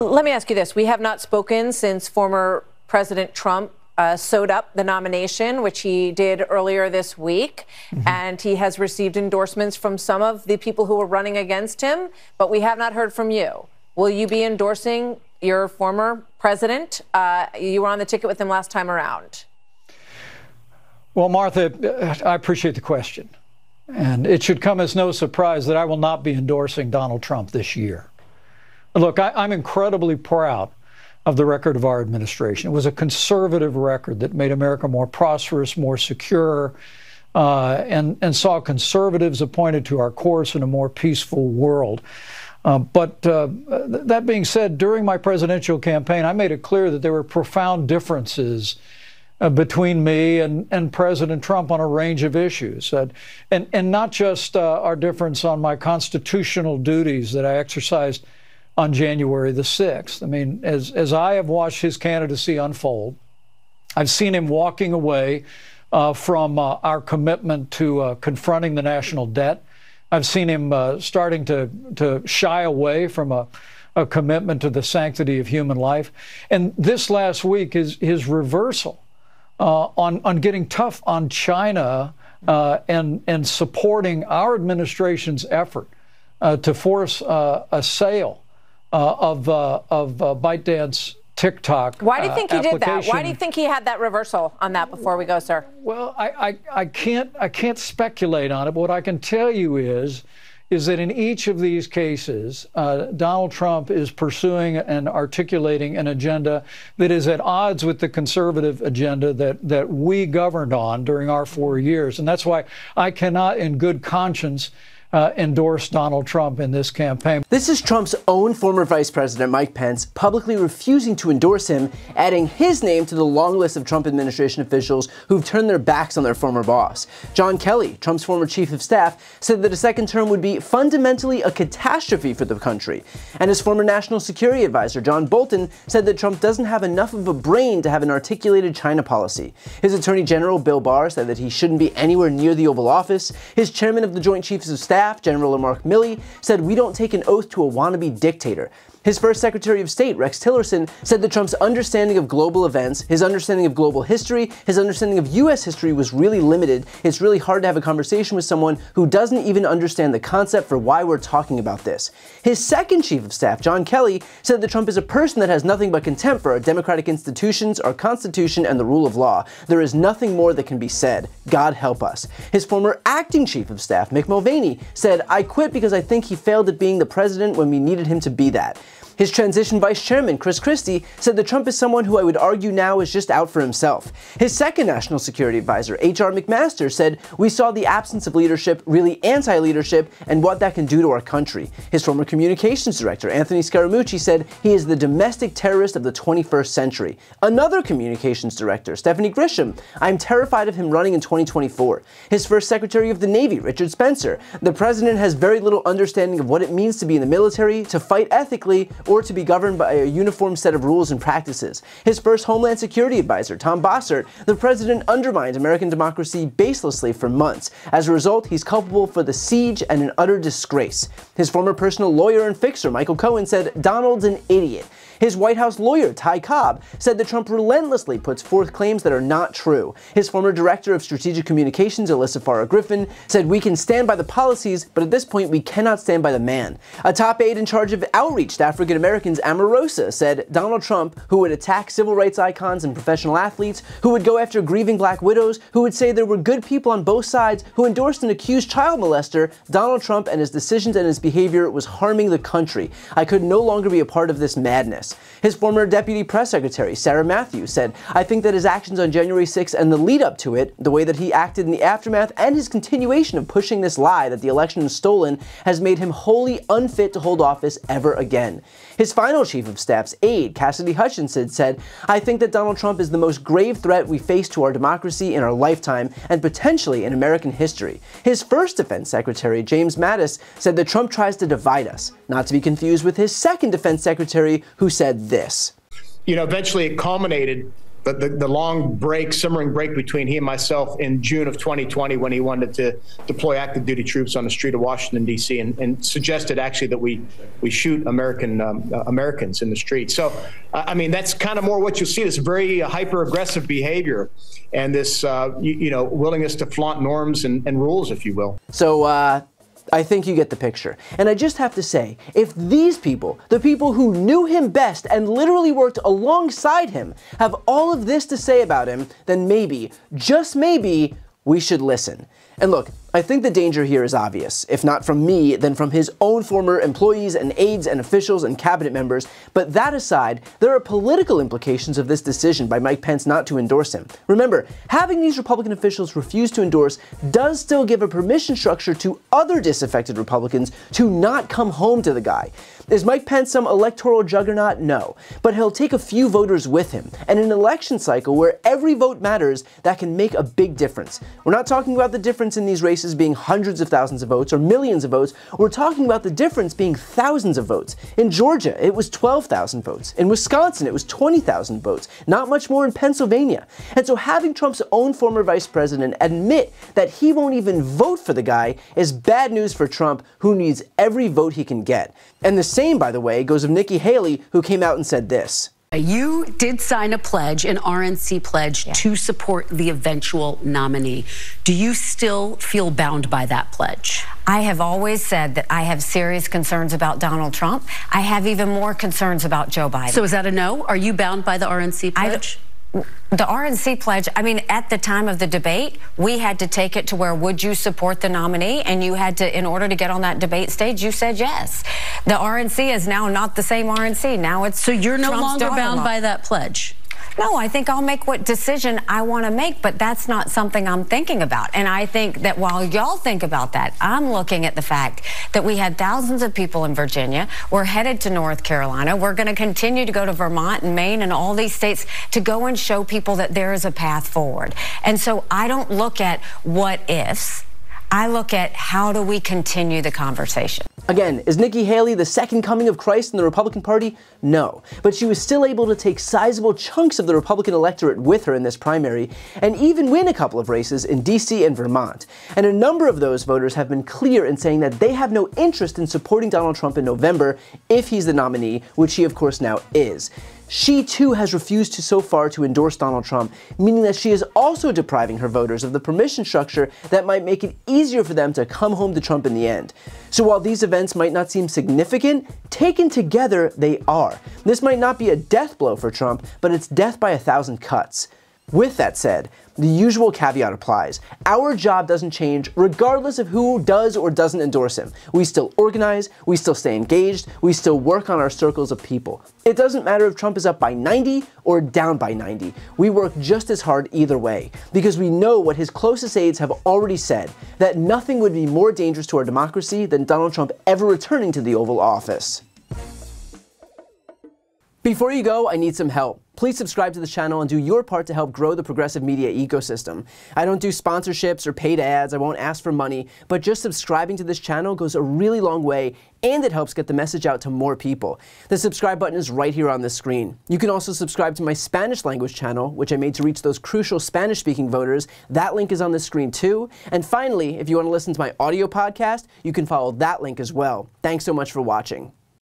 Let me ask you this. We have not spoken since former President Trump sewed up the nomination, which he did earlier this week. And he has received endorsements from some of the people who were running against him. But we have not heard from you. Will you be endorsing your former president? You were on the ticket with him last time around. Well, Martha, I appreciate the question. And it should come as no surprise that I will not be endorsing Donald Trump this year. Look, I'm incredibly proud of the record of our administration. It was a conservative record that made America more prosperous, more secure, and saw conservatives appointed to our course in a more peaceful world. But that being said, during my presidential campaign, I made it clear that there were profound differences between me and President Trump on a range of issues, and not just our difference on my constitutional duties that I exercised on January the 6th. I mean, as I have watched his candidacy unfold, I've seen him walking away from our commitment to confronting the national debt. I've seen him starting to shy away from a commitment to the sanctity of human life. And this last week, his reversal on getting tough on China and supporting our administration's effort to force a sale of ByteDance TikTok. Why do you think he did that? Why do you think he had that reversal on that before we go, sir? Well, I can't speculate on it, but what I can tell you is that in each of these cases, Donald Trump is pursuing and articulating an agenda that is at odds with the conservative agenda that we governed on during our 4 years. And that's why I cannot, in good conscience, endorse Donald Trump in this campaign. This is Trump's own former Vice President Mike Pence publicly refusing to endorse him, adding his name to the long list of Trump administration officials who've turned their backs on their former boss. John Kelly, Trump's former chief of staff, said that a second term would be fundamentally a catastrophe for the country. And his former national security advisor, John Bolton, said that Trump doesn't have enough of a brain to have an articulated China policy. His Attorney General, Bill Barr, said that he shouldn't be anywhere near the Oval Office. His chairman of the Joint Chiefs of Staff, General Mark Milley, said we don't take an oath to a wannabe dictator. His first Secretary of State, Rex Tillerson, said that Trump's understanding of global events, his understanding of global history, his understanding of U.S. history was really limited. It's really hard to have a conversation with someone who doesn't even understand the concept for why we're talking about this. His second Chief of Staff, John Kelly, said that Trump is a person that has nothing but contempt for our democratic institutions, our Constitution, and the rule of law. There is nothing more that can be said. God help us. His former acting Chief of Staff, Mick Mulvaney, said, "I quit because I think he failed at being the president when we needed him to be that." His transition vice chairman, Chris Christie, said that Trump is someone who I would argue now is just out for himself. His second national security advisor, H.R. McMaster, said, "We saw the absence of leadership, really anti-leadership, and what that can do to our country." His former communications director, Anthony Scaramucci, said he is the domestic terrorist of the 21st century. Another communications director, Stephanie Grisham, "I'm terrified of him running in 2024. His first Secretary of the Navy, Richard Spencer, "The president has very little understanding of what it means to be in the military, to fight ethically, or to be governed by a uniform set of rules and practices." His first Homeland Security advisor, Tom Bossert, "The president undermined American democracy baselessly for months. As a result, he's culpable for the siege and an utter disgrace." His former personal lawyer and fixer, Michael Cohen, said, "Donald's an idiot." His White House lawyer, Ty Cobb, said that Trump relentlessly puts forth claims that are not true. His former director of strategic communications, Alyssa Farah Griffin, said, "We can stand by the policies, but at this point we cannot stand by the man." A top aide in charge of outreach to African Americans, Omarosa, said Donald Trump, who would attack civil rights icons and professional athletes, who would go after grieving black widows, who would say there were good people on both sides, who endorsed an accused child molester, Donald Trump and his decisions and his behavior was harming the country. I could no longer be a part of this madness. His former deputy press secretary, Sarah Matthews, said, "I think that his actions on January 6th and the lead up to it, the way that he acted in the aftermath, and his continuation of pushing this lie that the election was stolen has made him wholly unfit to hold office ever again." His final chief of staff's aide, Cassidy Hutchinson, said, "I think that Donald Trump is the most grave threat we face to our democracy in our lifetime and potentially in American history." His first defense secretary, James Mattis, said that Trump tries to divide us, not to be confused with his second defense secretary, who said this. Eventually it culminated the long break, simmering break between he and myself in June of 2020 when he wanted to deploy active duty troops on the street of Washington, D.C. and suggested actually that we shoot Americans in the street. So, I mean, that's kind of more what you'll see, this very hyper-aggressive behavior and this, willingness to flaunt norms and rules, if you will. So, I think you get the picture. And I just have to say, if these people, the people who knew him best and literally worked alongside him, have all of this to say about him, then maybe, just maybe, we should listen. And look, I think the danger here is obvious, if not from me, then from his own former employees and aides and officials and cabinet members. But that aside, there are political implications of this decision by Mike Pence not to endorse him. Remember, having these Republican officials refuse to endorse does still give a permission structure to other disaffected Republicans to not come home to the guy. Is Mike Pence some electoral juggernaut? No. But he'll take a few voters with him. And in an election cycle where every vote matters, that can make a big difference. We're not talking about the difference in these races being hundreds of thousands of votes or millions of votes. We're talking about the difference being thousands of votes. In Georgia, it was 12,000 votes. In Wisconsin, it was 20,000 votes. Not much more in Pennsylvania. And so having Trump's own former vice president admit that he won't even vote for the guy is bad news for Trump, who needs every vote he can get. And the same, by the way, goes of Nikki Haley, who came out and said this. You did sign a pledge, an RNC pledge, to support the eventual nominee. Do you still feel bound by that pledge? I have always said that I have serious concerns about Donald Trump. I have even more concerns about Joe Biden. So is that a no? Are you bound by the RNC pledge? The RNC pledge, I mean, at the time of the debate, we had to take it to where, would you support the nominee? And you had to, in order to get on that debate stage, you said yes. The RNC is now not the same RNC. Now it's So you're no Trump's longer bound daughter-in-law. by that pledge? No, I think I'll make what decision I want to make, but that's not something I'm thinking about. And I think that while y'all think about that, I'm looking at the fact that we had thousands of people in Virginia. We're headed to North Carolina. We're going to continue to go to Vermont and Maine and all these states to go and show people that there is a path forward. And so I don't look at what ifs. I look at how do we continue the conversation. Again, is Nikki Haley the second coming of Christ in the Republican Party? No. But she was still able to take sizable chunks of the Republican electorate with her in this primary, and even win a couple of races in D.C. and Vermont. And a number of those voters have been clear in saying that they have no interest in supporting Donald Trump in November if he's the nominee, which he of course now is. She too has refused so far to endorse Donald Trump, meaning that she is also depriving her voters of the permission structure that might make it easier for them to come home to Trump in the end. So while these events might not seem significant, taken together they are. This might not be a death blow for Trump, but it's death by 1,000 cuts. With that said, the usual caveat applies. Our job doesn't change regardless of who does or doesn't endorse him. We still organize, we still stay engaged, we still work on our circles of people. It doesn't matter if Trump is up by 90 or down by 90. We work just as hard either way, because we know what his closest aides have already said, that nothing would be more dangerous to our democracy than Donald Trump ever returning to the Oval Office. Before you go, I need some help. Please subscribe to the channel and do your part to help grow the progressive media ecosystem. I don't do sponsorships or paid ads, I won't ask for money, but just subscribing to this channel goes a really long way, and it helps get the message out to more people. The subscribe button is right here on the screen. You can also subscribe to my Spanish language channel, which I made to reach those crucial Spanish-speaking voters. That link is on the screen too. And finally, if you want to listen to my audio podcast, you can follow that link as well. Thanks so much for watching.